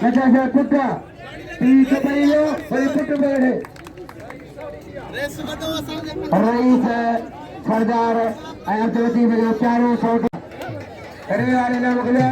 नशा पुट पीछे पड़ियो वरी पुट बड़े रईस सरदार अब्दुल में चारों सौ करने वाले ने मोकलिया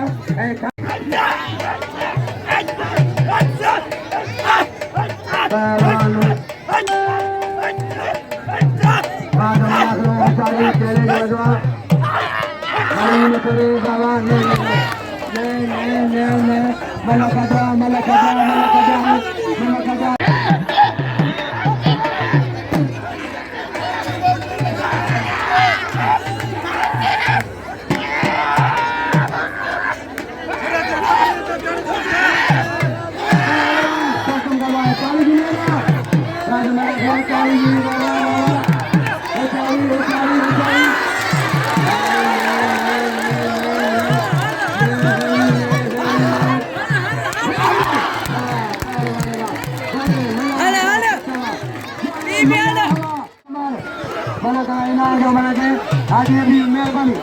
आज ये भी मेहरबानी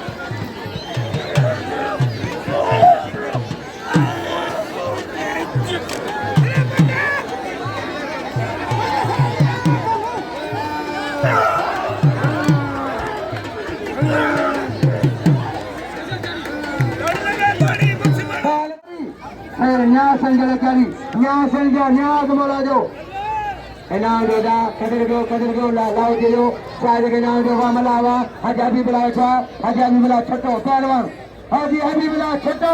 न्याय संजलकारी न्याय संजय न्याय बोला जो इनाम दो दा कदर गो लाओ दियो सारे के नाम दो मलावा हजाबी बुला छा हजाबी बुला छटो पहलवान हाजी हबी बुला छटो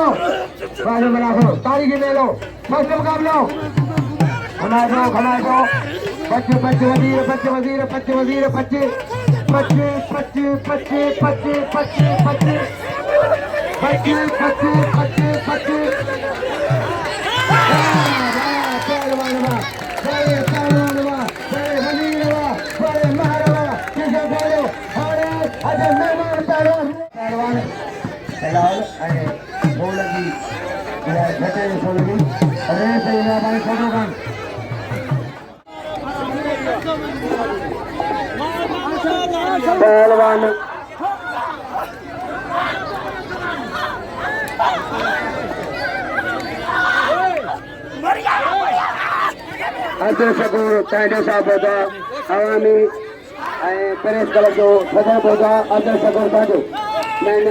बाजू बुला हो तारीख ले लो फर्स्ट मुकाबला हमारे बच्चे वजीर पहलवान अध्यक्ष तैने साहब होगा अवामी प्रेस क्लब जो सदर होगा अध्यक्ष साधु नहीं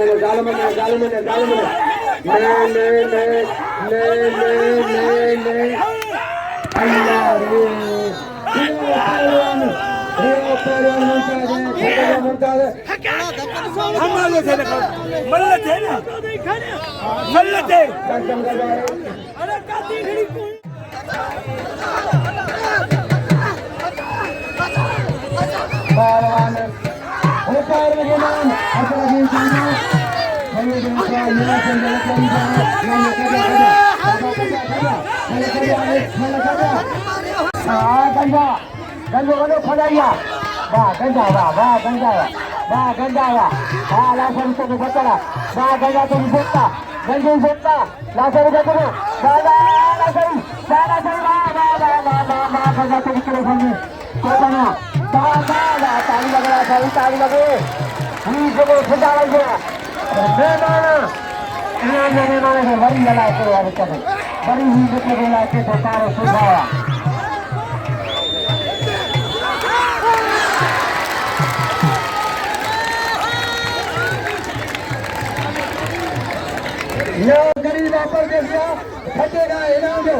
गंजो खड़ाइया वाह गंजा हाँ लाशर से बचड़ा वाह गंजा तुम सोचता गंजो सोचता लाशर बचड़ा लाशरी वाह गंजा तुम किलो समझे कोतना ताली लगे जगह खुदा लग गया बड़ी लड़ाई करो बड़ी ही लड़ाई के सरकार सुधारा गरीब वापस दे दिया फटेगा इनाम दो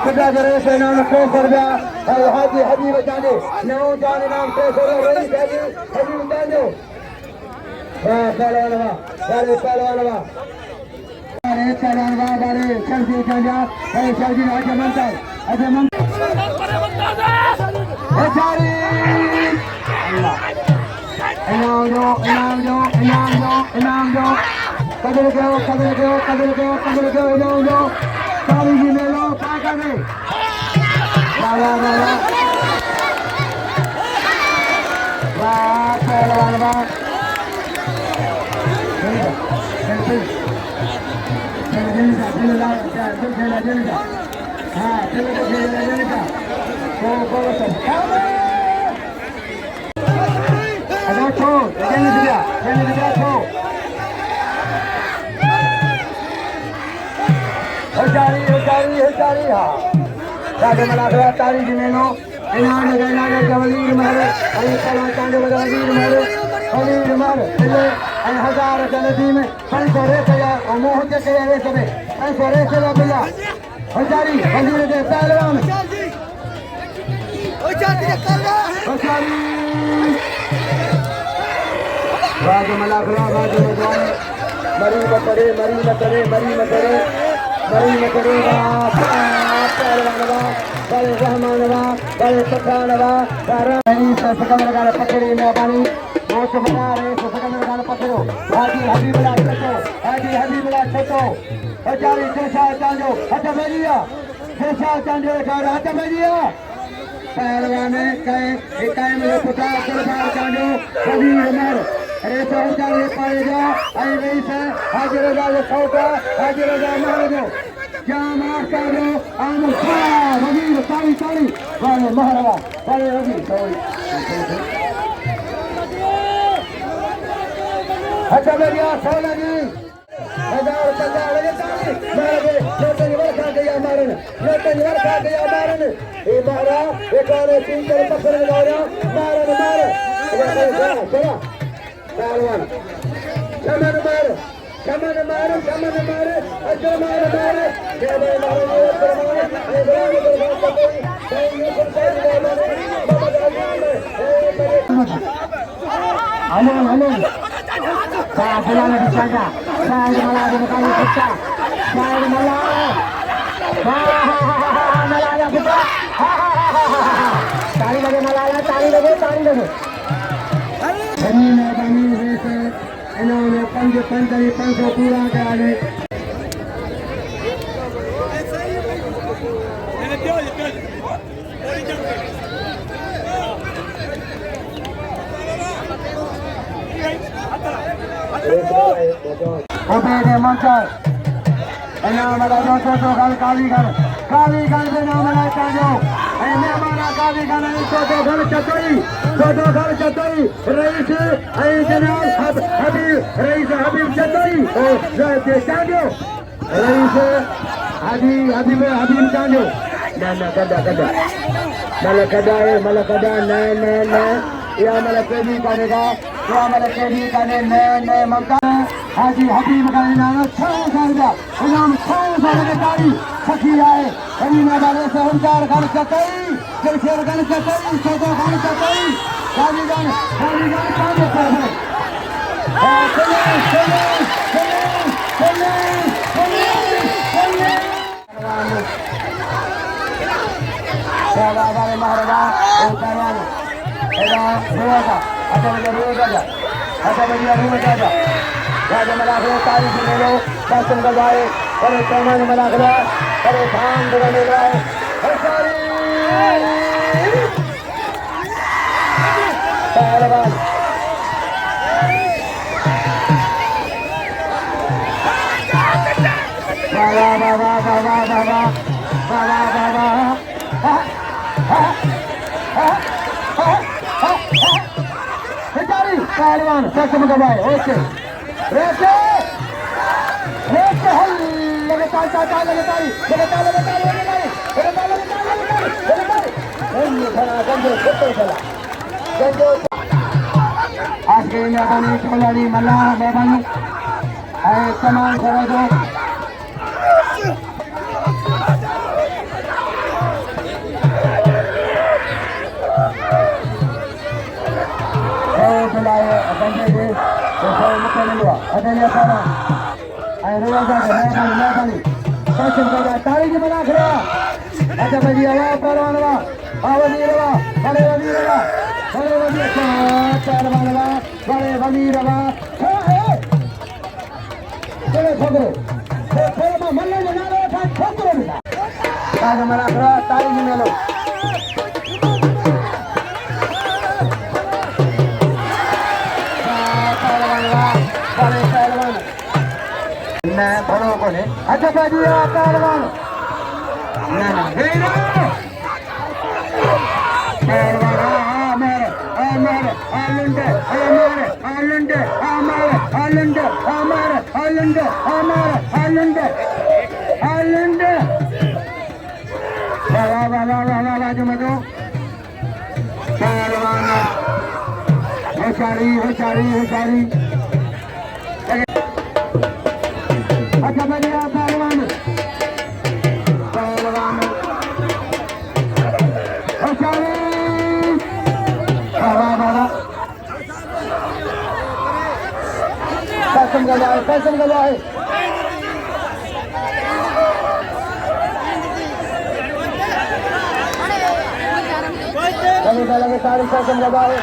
खुदा करे से नाम को कर दिया हाजी हबीब जाने नाम जाने नाम को करो रही हबीब जानो पहलवान बारे चलती जाजा चलती आजा मनता बेचारी इनाम दो कदर करो इनाम दो ताली जी ले लो क्या करे पहलवान हाँ Raja Malakra Tari Jimeno, Enana Gana Gavalir Mare, Alikala Tanda Gavalir Mare, Halir Mare, and Hazara Kanadime, Sansoretaya, or Mohaka Resabe, Sansoretaya Bila, Hajari, Hazir de Palawan, Hajari, Raja Malakra, Raja Madone, Marina Kare, Marina Kare, Marina Kare, Marina Kare, Bale Rahmanava, Bale Sakanava, Barani, Sakamana Pakari, Nabani, Mosamare, Sakamana Pakaro, Haji Habibula Chato, Haji Habibula Chato, Hajari Tesha Tanjo, Hatamaria, Tesha Tanjo, Hatamaria, Paravane, Ekam Pota, Tanjo, Haji Ramar, Resa Hajari Parida, Aisa, Hajara Sauka, Hajara Maharajo. Jama Karo, Amusa, Ravi, Tari, Vale Maharaja, Vale Ravi, sorry. Hatameria, Solani, Hadar Kanda, Tari, Mare, Notan Varka de Yamaran, Notan Varka de Yamaran, Imara, Ekane, Sinker, Pasar, Mara, Salwan, Saman Mara. Come on, Mara, Aman. Saya dijaga. Saya malah dikali pecah. Saya malah. Malah pecah. Tali lagi. Bani rese. इन्होंने पंच पूरा कराने मंचर कालीगढ़ से नाम Kaligarh चतई rice जनाब rice हबीब चतई Chando rice हबीब चांदो मलकदा न या मलकेदी करेगा या मलकेदी करने नए ममता हाजी हबीब का इनाम 6,000 का इनाम 6,000 के गाड़ी सखी आए करीना वाले से हमकार घर चतई दिलशेर गन चतई सोदो गन चतई कालीगढ़ कांदे पर है चले महाराजा Raja Malakra Tari Jimeno, Pasam Gazai, Pare Praman Malakra, Pare Tham Duranilai, Hasari! Palawan! Palawan, Pasam Gazai, okay. रेसे हल लगातार आज के मैदानी खिलाड़ी मल्लाह मेहबानी तमाम सराजों Adanya sana, ayah saja, menikmati. Pasang saja, tarik di mana kira? Ada bagi awak, perawan awak, awak ni awak, balik bagi awak, balik bagi awak. Boleh छोकरो, छोकरो में मल्ले जना रहा था छोकरो में। आज हमारा करा तारीख में लो। मैं बड़ों को ने अच्छा बाजी पहलवान ना Amar, Amar, Alunde, Amar, Alunde, Amar, Alunde, Amar, Alunde, Amar, Alunde, Alunde. Bawa maju. Pehलवान होशियारी होशियारी होशियारी अच्छा बढ़िया पहलवान पहलवान होशियारी बाबा बाबा कसम गवाए कसम गवाए लगे सारे कसम गवाए